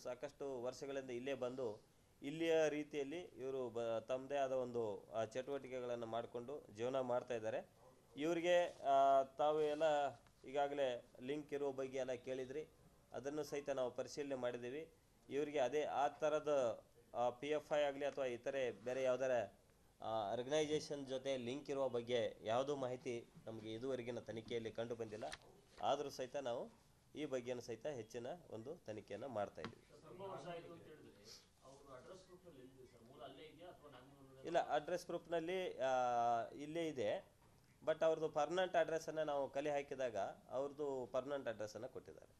ಸಾಕಷ್ಟು ವರ್ಷಗಳಿಂದ ಇಲ್ಲೇ ಬಂದು ಇಲ್ಲಿಯ ರೀತಿಯಲ್ಲಿ ಇವರು ತಮ್ಮದೇ ಆದ ಒಂದು ಚಟುವಟಿಕೆಗಳನ್ನು ಮಾಡಿಕೊಂಡು ಜೀವನ ಮಾಡ್ತಾ ಇದ್ದಾರೆ. ಇವರಿಗೆ ತಾವು ಎಲ್ಲ ಈಗಾಗಲೇ ಲಿಂಕ್ ಇರುವ ಬಗ್ಗೆ ಎಲ್ಲ ಕೇಳಿದ್ರಿ, ಅದನ್ನು ಸಹಿತ ನಾವು ಪರಿಶೀಲನೆ ಮಾಡಿದ್ದೀವಿ. ಇವರಿಗೆ ಅದೇ ಆ ಥರದ PFI ಆಗಲಿ ಅಥವಾ ಇತರೆ ಬೇರೆ ಯಾವುದರ ಆರ್ಗನೈಜೇಷನ್ ಜೊತೆ ಲಿಂಕ್ ಇರುವ ಬಗ್ಗೆ ಯಾವುದೂ ಮಾಹಿತಿ ನಮಗೆ ಇದುವರೆಗಿನ ತನಿಖೆಯಲ್ಲಿ ಕಂಡು ಬಂದಿಲ್ಲ. ಆದರೂ ಸಹಿತ ನಾವು ಈ ಬಗ್ಗೆನೂ ಸಹಿತ ಹೆಚ್ಚಿನ ಒಂದು ತನಿಖೆಯನ್ನು ಮಾಡ್ತಾ ಇದ್ದೀವಿ. ಇಲ್ಲ, ಅಡ್ರೆಸ್ ಪ್ರೂಫ್ನಲ್ಲಿ ಇಲ್ಲೇ ಇದೆ, ಬಟ್ ಅವ್ರದ್ದು ಪರ್ಮನೆಂಟ್ ಅಡ್ರೆಸ್ಸನ್ನು ನಾವು ಕಲೆ ಹಾಕಿದಾಗ ಅವ್ರದ್ದು ಪರ್ಮನೆಂಟ್ ಅಡ್ರೆಸ್ಸನ್ನು ಕೊಟ್ಟಿದ್ದಾರೆ.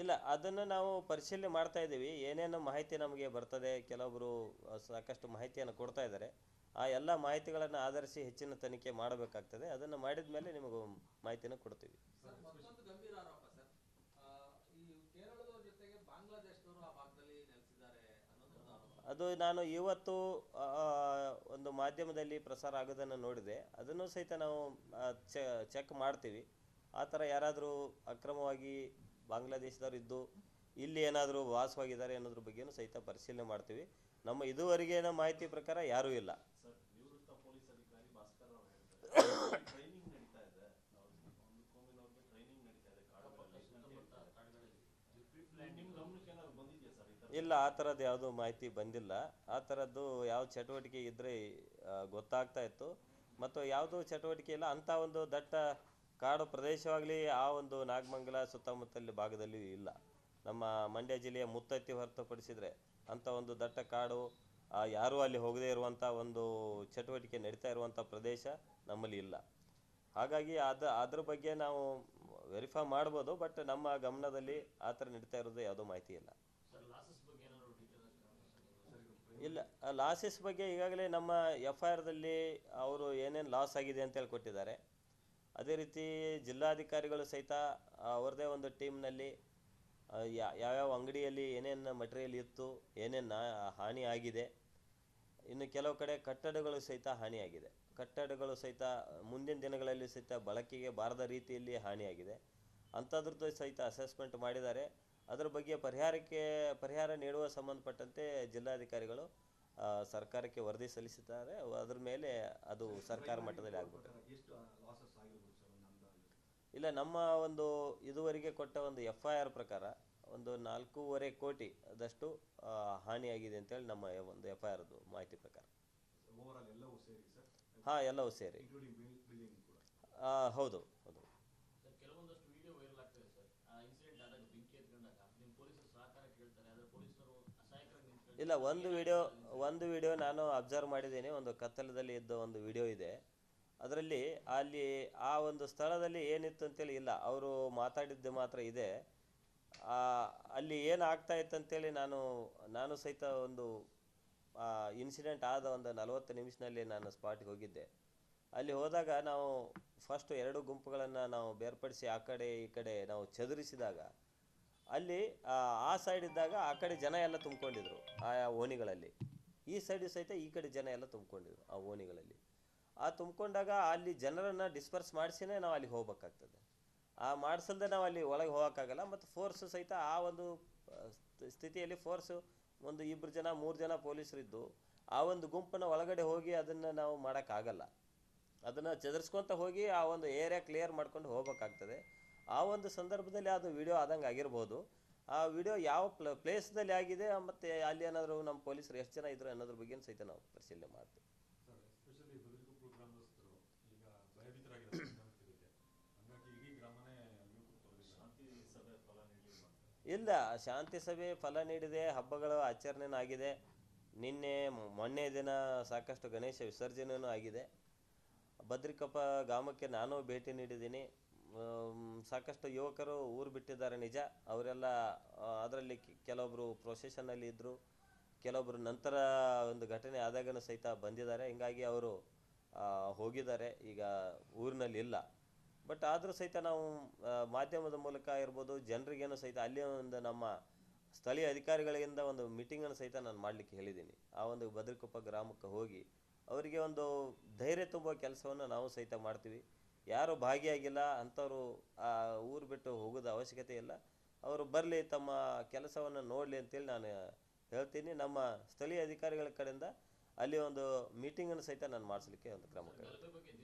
ಇಲ್ಲ, ಅದನ್ನು ನಾವು ಪರಿಶೀಲನೆ ಮಾಡ್ತಾ ಇದ್ದೀವಿ. ಏನೇನು ಮಾಹಿತಿ ನಮಗೆ ಬರ್ತದೆ, ಕೆಲವೊಬ್ಬರು ಸಾಕಷ್ಟು ಮಾಹಿತಿಯನ್ನು ಕೊಡ್ತಾ ಇದ್ದಾರೆ. ಆ ಎಲ್ಲ ಮಾಹಿತಿಗಳನ್ನು ಆಧರಿಸಿ ಹೆಚ್ಚಿನ ತನಿಖೆ ಮಾಡಬೇಕಾಗ್ತದೆ. ಅದನ್ನು ಮಾಡಿದ ಮೇಲೆ ನಿಮಗೆ ಮಾಹಿತಿಯನ್ನು ಕೊಡ್ತೀವಿ. ಅದು ನಾನು ಇವತ್ತು ಒಂದು ಮಾಧ್ಯಮದಲ್ಲಿ ಪ್ರಸಾರ ಆಗೋದನ್ನು ನೋಡಿದೆ. ಅದನ್ನು ಸಹಿತ ನಾವು ಚೆಕ್ ಮಾಡ್ತೀವಿ. ಆ ಥರ ಯಾರಾದರೂ ಅಕ್ರಮವಾಗಿ ಬಾಂಗ್ಲಾದೇಶದವ್ರು ಇದ್ದು ಇಲ್ಲಿ ಏನಾದರೂ ವಾಸವಾಗಿದ್ದಾರೆ ಅನ್ನೋದ್ರ ಬಗ್ಗೆನೂ ಸಹಿತ ಪರಿಶೀಲನೆ ಮಾಡ್ತೀವಿ. ನಮ್ಮ ಇದುವರೆಗಿನ ಮಾಹಿತಿ ಪ್ರಕಾರ ಯಾರೂ ಇಲ್ಲ. ಇಲ್ಲ, ಆ ಥರದ್ದು ಯಾವುದೂ ಮಾಹಿತಿ ಬಂದಿಲ್ಲ. ಆ ಥರದ್ದು ಯಾವ ಚಟುವಟಿಕೆ ಇದ್ದರೆ ಗೊತ್ತಾಗ್ತಾ ಇತ್ತು. ಮತ್ತು ಯಾವುದೂ ಚಟುವಟಿಕೆ ಇಲ್ಲ. ಅಂಥ ಒಂದು ದಟ್ಟ ಕಾಡು ಪ್ರದೇಶವಾಗಲಿ ಆ ಒಂದು ನಾಗಮಂಗಲ ಸುತ್ತಮುತ್ತಲ ಭಾಗದಲ್ಲಿಯೂ ಇಲ್ಲ. ನಮ್ಮ ಮಂಡ್ಯ ಜಿಲ್ಲೆಯ ಮುತ್ತತ್ತಿ ಹೊರತುಪಡಿಸಿದರೆ ಅಂಥ ಒಂದು ದಟ್ಟ ಕಾಡು, ಯಾರೂ ಅಲ್ಲಿ ಹೋಗದೇ ಇರುವಂಥ ಒಂದು ಚಟುವಟಿಕೆ ನಡೀತಾ ಇರುವಂಥ ಪ್ರದೇಶ ನಮ್ಮಲ್ಲಿ ಇಲ್ಲ. ಹಾಗಾಗಿ ಅದ್ರ ಬಗ್ಗೆ ನಾವು ವೆರಿಫೈ ಮಾಡ್ಬೋದು, ಬಟ್ ನಮ್ಮ ಗಮನದಲ್ಲಿ ಆ ಥರ ನಡೀತಾ ಇರೋದು ಯಾವುದೋ ಮಾಹಿತಿ ಇಲ್ಲ. ಇಲ್ಲ, ಲಾಸಸ್ ಬಗ್ಗೆ ಈಗಾಗಲೇ ನಮ್ಮ FIRದಲ್ಲಿ ಅವರು ಏನೇನು ಲಾಸ್ ಆಗಿದೆ ಅಂತೇಳಿ ಕೊಟ್ಟಿದ್ದಾರೆ. ಅದೇ ರೀತಿ ಜಿಲ್ಲಾಧಿಕಾರಿಗಳು ಸಹಿತ ಅವ್ರದ್ದೇ ಒಂದು ಟೀಮ್ನಲ್ಲಿ ಯಾವ್ಯಾವ ಅಂಗಡಿಯಲ್ಲಿ ಏನೇನು ಮಟೀರಿಯಲ್ ಇತ್ತು, ಏನೇನು ಹಾನಿ ಆಗಿದೆ, ಇನ್ನು ಕೆಲವು ಕಡೆ ಕಟ್ಟಡಗಳು ಸಹಿತ ಹಾನಿಯಾಗಿದೆ. ಕಟ್ಟಡಗಳು ಸಹಿತ ಮುಂದಿನ ದಿನಗಳಲ್ಲಿ ಸಹಿತ ಬಳಕೆಗೆ ಬಾರದ ರೀತಿಯಲ್ಲಿ ಹಾನಿಯಾಗಿದೆ. ಅಂಥದ್ರದ್ದು ಸಹಿತ ಅಸೆಸ್ಮೆಂಟ್ ಮಾಡಿದ್ದಾರೆ. ಅದರ ಬಗ್ಗೆ ಪರಿಹಾರ ನೀಡುವ ಸಂಬಂಧಪಟ್ಟಂತೆ ಜಿಲ್ಲಾಧಿಕಾರಿಗಳು ಸರ್ಕಾರಕ್ಕೆ ವರದಿ ಸಲ್ಲಿಸಿದ್ದಾರೆ. ಅದರ ಮೇಲೆ ಅದು ಸರ್ಕಾರ ಮಟ್ಟದಲ್ಲಿ ಆಗಬೇಕು. ಇಲ್ಲ, ನಮ್ಮ ಒಂದು ಇದುವರೆಗೆ ಕೊಟ್ಟ ಒಂದು FIR ಪ್ರಕಾರ ಒಂದು 4.5 ಕೋಟಿ ಅದಷ್ಟು ಹಾನಿಯಾಗಿದೆ ಅಂತೇಳಿ ನಮ್ಮ ಒಂದು FIRದು ಮಾಹಿತಿ ಪ್ರಕಾರ. ಹಾಂ, ಎಲ್ಲವೂ ಸೇರಿ. ಹೌದು ಹೌದು. ಇಲ್ಲ, ಒಂದು ವಿಡಿಯೋ ನಾನು ಅಬ್ಸರ್ವ್ ಮಾಡಿದ್ದೀನಿ. ಒಂದು ಕತ್ತಲದಲ್ಲಿ ಇದ್ದ ಒಂದು ವಿಡಿಯೋ ಇದೆ. ಅದರಲ್ಲಿ ಅಲ್ಲಿ ಆ ಒಂದು ಸ್ಥಳದಲ್ಲಿ ಏನಿತ್ತು ಅಂತೇಳಿ ಇಲ್ಲ, ಅವರು ಮಾತಾಡಿದ್ದು ಮಾತ್ರ ಇದೆ. ಅಲ್ಲಿ ಏನು ಆಗ್ತಾ ಇತ್ತು ಅಂತೇಳಿ ನಾನು ಸಹಿತ ಒಂದು ಇನ್ಸಿಡೆಂಟ್ ಆದ ಒಂದು 40 ನಿಮಿಷದಲ್ಲಿ ನಾನು ಸ್ಪಾಟ್ಗೆ ಹೋಗಿದ್ದೆ. ಅಲ್ಲಿ ಹೋದಾಗ ನಾವು ಫಸ್ಟ್ 2 ಗುಂಪುಗಳನ್ನು ನಾವು ಬೇರ್ಪಡಿಸಿ ಆ ಕಡೆ ಈ ಕಡೆ ನಾವು ಚದುರಿಸಿದಾಗ ಅಲ್ಲಿ ಆ ಸೈಡ್ ಇದ್ದಾಗ ಆ ಕಡೆ ಜನ ಎಲ್ಲ ತುಂಬಿಕೊಂಡಿದ್ರು ಆಯಾ ಓಣಿಗಳಲ್ಲಿ. ಈ ಸೈಡ್ ಸಹಿತ ಈ ಕಡೆ ಜನ ಎಲ್ಲ ತುಂಬಿಕೊಂಡಿದ್ರು ಆ ಓಣಿಗಳಲ್ಲಿ. ತುಂಬಿಕೊಂಡಾಗ ಅಲ್ಲಿ ಜನರನ್ನು ಡಿಸ್ಪರ್ಸ್ ಮಾಡಿಸಿನೇ ನಾವು ಅಲ್ಲಿ ಹೋಗ್ಬೇಕಾಗ್ತದೆ. ಮಾಡಿಸಲ್ದೆ ನಾವು ಅಲ್ಲಿ ಒಳಗೆ ಹೋಗೋಕ್ಕಾಗಲ್ಲ. ಮತ್ತು ಫೋರ್ಸು ಸಹಿತ ಆ ಒಂದು ಸ್ಥಿತಿಯಲ್ಲಿ ಫೋರ್ಸು ಒಂದು 2 ಜನ 3 ಜನ ಪೊಲೀಸರಿದ್ದು ಆ ಒಂದು ಗುಂಪನ್ನು ಒಳಗಡೆ ಹೋಗಿ ಅದನ್ನು ನಾವು ಮಾಡೋಕ್ಕಾಗಲ್ಲ. ಅದನ್ನು ಚದುರಿಸ್ಕೊತ ಹೋಗಿ ಆ ಒಂದು ಏರಿಯಾ ಕ್ಲಿಯರ್ ಮಾಡ್ಕೊಂಡು ಹೋಗ್ಬೇಕಾಗ್ತದೆ. ಆ ಒಂದು ಸಂದರ್ಭದಲ್ಲಿ ಅದು ವಿಡಿಯೋ ಆದಂಗೆ ಆಗಿರ್ಬೋದು. ಆ ವಿಡಿಯೋ ಯಾವ ಪ್ಲೇಸ್ದಲ್ಲಿ ಆಗಿದೆ ಮತ್ತು ಅಲ್ಲಿ ಏನಾದರೂ ನಮ್ಮ ಪೊಲೀಸರು ಎಷ್ಟು ಜನ ಇದ್ರು ಅನ್ನೋದ್ರ ಬಗ್ಗೆ ಸಹಿತ ನಾವು ಪರಿಶೀಲನೆ ಮಾಡ್ತೀವಿ. ಇಲ್ಲ, ಶಾಂತಿ ಸಭೆ ಫಲ ನೀಡಿದೆ. ಹಬ್ಬಗಳ ಆಚರಣೆನೂ ಆಗಿದೆ. ಮೊನ್ನೆ ದಿನ ಸಾಕಷ್ಟು ಗಣೇಶ ವಿಸರ್ಜನೆಯೂ ಆಗಿದೆ. ಬದ್ರಿಕೊಪ್ಪ ಗ್ರಾಮಕ್ಕೆ ನಾನು ಭೇಟಿ ನೀಡಿದ್ದೀನಿ. ಸಾಕಷ್ಟು ಯುವಕರು ಊರು ಬಿಟ್ಟಿದ್ದಾರೆ ನಿಜ. ಅವರೆಲ್ಲ ಅದರಲ್ಲಿ ಕೆಲವೊಬ್ಬರು ಪ್ರೊಸೆಷನ್ನಲ್ಲಿ ಇದ್ದರು, ಕೆಲವೊಬ್ಬರು ನಂತರ ಒಂದು ಘಟನೆ ಆದಾಗನೂ ಸಹಿತ ಬಂದಿದ್ದಾರೆ. ಹಿಂಗಾಗಿ ಅವರು ಹೋಗಿದ್ದಾರೆ, ಈಗ ಊರಿನಲ್ಲಿ ಇಲ್ಲ. ಬಟ್ ಆದರೂ ಸಹಿತ ನಾವು ಮಾಧ್ಯಮದ ಮೂಲಕ ಇರ್ಬೋದು, ಜನರಿಗೇನು ಸಹಿತ ಅಲ್ಲಿ ಒಂದು ನಮ್ಮ ಸ್ಥಳೀಯ ಅಧಿಕಾರಿಗಳಿಂದ ಒಂದು ಮೀಟಿಂಗನ್ನು ಸಹಿತ ನಾನು ಮಾಡಲಿಕ್ಕೆ ಹೇಳಿದ್ದೀನಿ. ಆ ಒಂದು ಬದ್ರಿಕೊಪ್ಪ ಗ್ರಾಮಕ್ಕೆ ಹೋಗಿ ಅವರಿಗೆ ಒಂದು ಧೈರ್ಯ ತುಂಬುವ ಕೆಲಸವನ್ನು ನಾವು ಸಹಿತ ಮಾಡ್ತೀವಿ. ಯಾರು ಭಾಗಿಯಾಗಿಲ್ಲ ಅಂಥವರು ಆ ಊರು ಬಿಟ್ಟು ಹೋಗೋದು ಅವಶ್ಯಕತೆ ಇಲ್ಲ. ಅವರು ಬರಲಿ, ತಮ್ಮ ಕೆಲಸವನ್ನು ನೋಡಲಿ ಅಂತೇಳಿ ನಾನು ಹೇಳ್ತೀನಿ. ನಮ್ಮ ಸ್ಥಳೀಯ ಅಧಿಕಾರಿಗಳ ಕಡೆಯಿಂದ ಅಲ್ಲಿ ಒಂದು ಮೀಟಿಂಗನ್ನು ಸಹಿತ ನಾನು ಮಾಡಿಸ್ಲಿಕ್ಕೆ ಒಂದು ಕ್ರಮ ಕೈಗೊಳ್ತೀನಿ.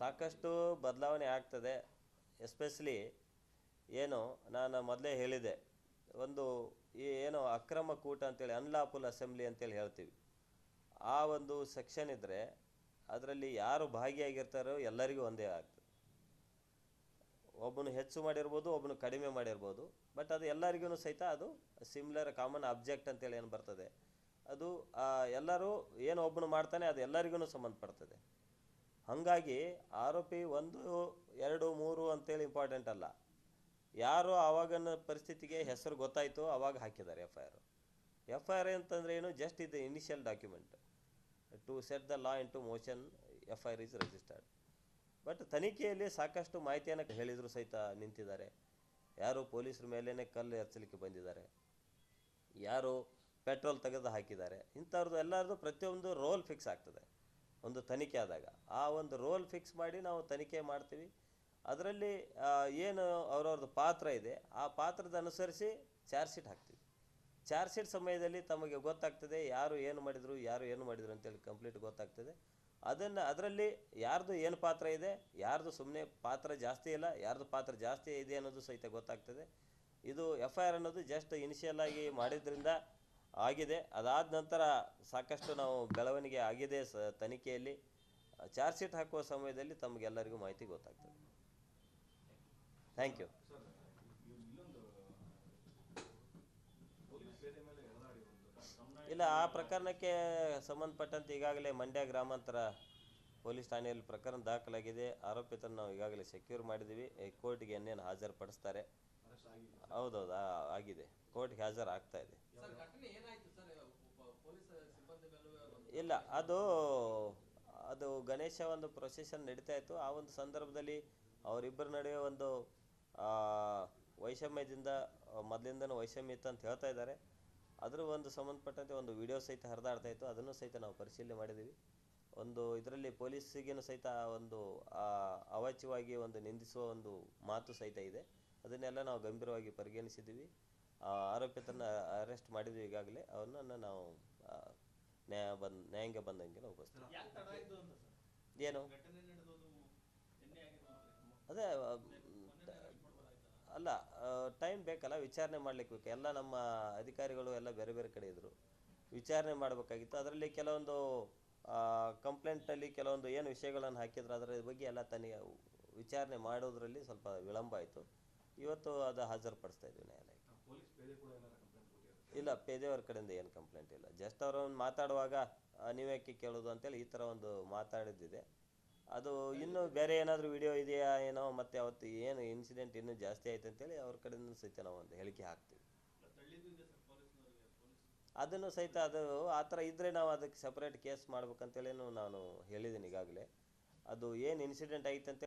ಸಾಕಷ್ಟು ಬದಲಾವಣೆ ಆಗ್ತದೆ. ಎಸ್ಪೆಷಲಿ ಏನು ನಾನು ಮೊದಲೇ ಹೇಳಿದೆ, ಒಂದು ಏನು ಅಕ್ರಮ ಕೂಟ ಅಂತೇಳಿ ಅನ್ಲಾಫುಲ್ ಅಸೆಂಬ್ಲಿ ಅಂತೇಳಿ ಹೇಳ್ತೀವಿ, ಆ ಒಂದು ಸೆಕ್ಷನ್ ಇದ್ದರೆ ಅದರಲ್ಲಿ ಯಾರು ಭಾಗಿಯಾಗಿರ್ತಾರೋ ಎಲ್ಲರಿಗೂ ಒಂದೇ ಆಗ್ತದೆ. ಒಬ್ಬನು ಹೆಚ್ಚು ಮಾಡಿರ್ಬೋದು, ಒಬ್ಬನು ಕಡಿಮೆ ಮಾಡಿರ್ಬೋದು, ಬಟ್ ಅದು ಎಲ್ಲರಿಗೂ ಸಹಿತ ಅದು ಸಿಮಿಲರ್ ಕಾಮನ್ ಅಬ್ಜೆಕ್ಟ್ ಅಂತೇಳಿ ಏನು ಬರ್ತದೆ, ಅದು ಎಲ್ಲರೂ ಏನು ಒಬ್ಬನು ಮಾಡ್ತಾನೆ ಅದು ಎಲ್ಲರಿಗೂ ಸಂಬಂಧಪಡ್ತದೆ. ಹಾಗಾಗಿ ಆರೋಪಿ 1, 2, 3 ಅಂತೇಳಿ ಇಂಪಾರ್ಟೆಂಟ್ ಅಲ್ಲ. ಯಾರು ಆವಾಗಿನ ಪರಿಸ್ಥಿತಿಗೆ ಹೆಸರು ಗೊತ್ತಾಯಿತು ಆವಾಗ ಹಾಕಿದ್ದಾರೆ ಎಫ್ ಐ ಆರ್ ಅಂತಂದರೆ ಏನು, ಜಸ್ಟ್ ಇದು initial document to set the law into motion. F I R is registered. But ತನಿಖೆಯಲ್ಲಿ ಸಾಕಷ್ಟು ಮಾಹಿತಿಯನ್ನು ಹೇಳಿದರೂ ಸಹಿತ ನಿಂತಿದ್ದಾರೆ. ಯಾರು ಪೊಲೀಸರ ಮೇಲೇ ಕಲ್ಲು ಎತ್ತಲಿಕ್ಕೆ ಬಂದಿದ್ದಾರೆ, ಯಾರು ಪೆಟ್ರೋಲ್ ತೆಗೆದು ಹಾಕಿದ್ದಾರೆ, ಇಂಥವ್ರದ್ದು ಎಲ್ಲರದ್ದು ಪ್ರತಿಯೊಂದು ರೋಲ್ ಫಿಕ್ಸ್ ಆಗ್ತದೆ ಒಂದು ತನಿಖೆ ಆದಾಗ. ಆ ಒಂದು ರೋಲ್ ಫಿಕ್ಸ್ ಮಾಡಿ ನಾವು ತನಿಖೆ ಮಾಡ್ತೀವಿ. ಅದರಲ್ಲಿ ಏನು ಅವ್ರವ್ರದ್ದು ಪಾತ್ರ ಇದೆ ಆ ಪಾತ್ರದ ಅನುಸರಿಸಿ ಚಾರ್ಜ್ ಶೀಟ್ ಹಾಕ್ತೀವಿ. ಚಾರ್ಜ್ ಶೀಟ್ ಸಮಯದಲ್ಲಿ ತಮಗೆ ಗೊತ್ತಾಗ್ತದೆ ಯಾರು ಏನು ಮಾಡಿದರು ಅಂತೇಳಿ ಕಂಪ್ಲೀಟ್ ಗೊತ್ತಾಗ್ತದೆ. ಅದರಲ್ಲಿ ಯಾರ್ದು ಏನು ಪಾತ್ರ ಇದೆ, ಯಾರ್ದು ಸುಮ್ಮನೆ ಪಾತ್ರ ಜಾಸ್ತಿ ಇಲ್ಲ, ಯಾರ್ದು ಪಾತ್ರ ಜಾಸ್ತಿ ಇದೆ ಅನ್ನೋದು ಸಹಿತ ಗೊತ್ತಾಗ್ತದೆ. ಇದು ಎಫ್ ಐ ಆರ್ ಅನ್ನೋದು ಜಸ್ಟ್ ಇನಿಷಿಯಲ್ ಆಗಿ ಮಾಡಿದ್ರಿಂದ ಆಗಿದೆ. ಅದಾದ ನಂತರ ಸಾಕಷ್ಟು ನಾವು ಬೆಳವಣಿಗೆ ಆಗಿದೆ ತನಿಖೆಯಲ್ಲಿ. ಚಾರ್ಜ್ ಶೀಟ್ ಹಾಕುವ ಸಮಯದಲ್ಲಿ ತಮಗೆಲ್ಲರಿಗೂ ಮಾಹಿತಿ ಗೊತ್ತಾಗ್ತದೆ. Thank you. ಇಲ್ಲ, ಆ ಪ್ರಕರಣಕ್ಕೆ ಸಂಬಂಧಪಟ್ಟಂತೆ ಈಗಾಗಲೇ ಮಂಡ್ಯ ಗ್ರಾಮಾಂತರ ಪೊಲೀಸ್ ಠಾಣೆಯಲ್ಲಿ ಪ್ರಕರಣ ದಾಖಲಾಗಿದೆ. ಆರೋಪಿತರನ್ನು ನಾವು ಈಗಾಗಲೇ ಸೆಕ್ಯೂರ್ ಮಾಡಿದ್ದೀವಿ. ಕೋರ್ಟ್ಗೆ ಇನ್ನೇನು ಹಾಜರುಪಡಿಸ್ತಾರೆ. ಹೌದೌದು, ಆಗಿದೆ. ಕೋರ್ಟ್ಗೆ ಹಾಜರು ಆಗ್ತಾ ಇದೆ. ಇಲ್ಲ, ಅದು ಗಣೇಶ ಒಂದು ಪ್ರೊಸೆಷನ್ ನಡೀತಾ ಇತ್ತು. ಆ ಒಂದು ಸಂದರ್ಭದಲ್ಲಿ ಅವರಿಬ್ಬರ ನಡುವೆ ಒಂದು ವೈಷಮ್ಯದಿಂದ ಮೊದಲಿಂದನೂ ವೈಷಮ್ಯ ಇತ್ತು ಅಂತ ಹೇಳ್ತಾ ಇದ್ದಾರೆ. ಅದರ ಒಂದು ಸಂಬಂಧಪಟ್ಟಂತೆ ಒಂದು ವಿಡಿಯೋ ಸಹಿತ ಹರಿದಾಡ್ತಾ ಇತ್ತು. ಅದನ್ನು ಸಹಿತ ನಾವು ಪರಿಶೀಲನೆ ಮಾಡಿದ್ದೀವಿ. ಒಂದು ಇದರಲ್ಲಿ ಪೊಲೀಸಿಗೇನು ಸಹಿತ ಒಂದು ಅವಾಚ್ಯವಾಗಿ ಒಂದು ನಿಂದಿಸುವ ಒಂದು ಮಾತು ಸಹಿತ ಇದೆ. ಅದನ್ನೆಲ್ಲ ನಾವು ಗಂಭೀರವಾಗಿ ಪರಿಗಣಿಸಿದ್ದೀವಿ. ಆರೋಪಿತರನ್ನ ಅರೆಸ್ಟ್ ಮಾಡಿದ್ವಿ ಈಗಾಗಲೇ. ಅವನನ್ನು ನಾವು ನ್ಯಾಯಾಂಗ ಬಂದಂಗೆ ನಾವು ಉಪಸ್ಥಿತಿ. ಏನು ಅದೇ ಅಲ್ಲ, ಟೈಮ್ ಬೇಕಲ್ಲ, ವಿಚಾರಣೆ ಮಾಡಲಿಕ್ಕೆ ಬೇಕು. ಎಲ್ಲ ನಮ್ಮ ಅಧಿಕಾರಿಗಳು ಎಲ್ಲ ಬೇರೆ ಬೇರೆ ಕಡೆ ಇದ್ದರು, ವಿಚಾರಣೆ ಮಾಡಬೇಕಾಗಿತ್ತು. ಅದರಲ್ಲಿ ಕೆಲವೊಂದು ಕಂಪ್ಲೇಂಟ್ನಲ್ಲಿ ಕೆಲವೊಂದು ಏನು ವಿಷಯಗಳನ್ನು ಹಾಕಿದ್ರು ಅದರ ಬಗ್ಗೆ ಎಲ್ಲ ವಿಚಾರಣೆ ಮಾಡೋದ್ರಲ್ಲಿ ಸ್ವಲ್ಪ ವಿಳಂಬ ಆಯಿತು. ಇವತ್ತು ಅದು ಹಾಜರುಪಡಿಸ್ತಾ ಇದ್ವಿ ನ್ಯಾಯಾಲಯಕ್ಕೆ. ಇಲ್ಲ, ಪೇದೆಯವ್ರ ಕಡೆಯಿಂದ ಏನು ಕಂಪ್ಲೇಂಟ್ ಇಲ್ಲ. ಜಸ್ಟ್ ಅವರನ್ನು ಮಾತಾಡುವಾಗ ನೀವ್ಯಾಕೆ ಕೇಳೋದು ಅಂತೇಳಿ ಈ ಥರ ಒಂದು ಮಾತಾಡಿದ್ದಿದೆ. ಅದು ಇನ್ನೂ ಬೇರೆ ಏನಾದರೂ ವಿಡಿಯೋ ಇದೆಯಾ ಏನೋ, ಮತ್ತು ಅವತ್ತು ಏನು ಇನ್ಸಿಡೆಂಟ್ ಇನ್ನೂ ಜಾಸ್ತಿ ಆಯ್ತು ಅಂತೇಳಿ ಅವ್ರ ಕಡೆಯಿಂದ ಸಹಿತ ನಾವು ಒಂದು ಹೇಳಿಕೆ ಹಾಕ್ತೀವಿ. ಅದನ್ನು ಸಹಿತ ಅದು ಆ ಥರ ಇದ್ದರೆ ನಾವು ಅದಕ್ಕೆ ಸಪ್ರೇಟ್ ಕೇಸ್ ಮಾಡ್ಬೇಕಂತೇಳಿ ನಾನು ಹೇಳಿದ್ದೀನಿ ಈಗಾಗಲೇ. ಅದು ಏನು ಇನ್ಸಿಡೆಂಟ್ ಆಯ್ತು ಅಂತ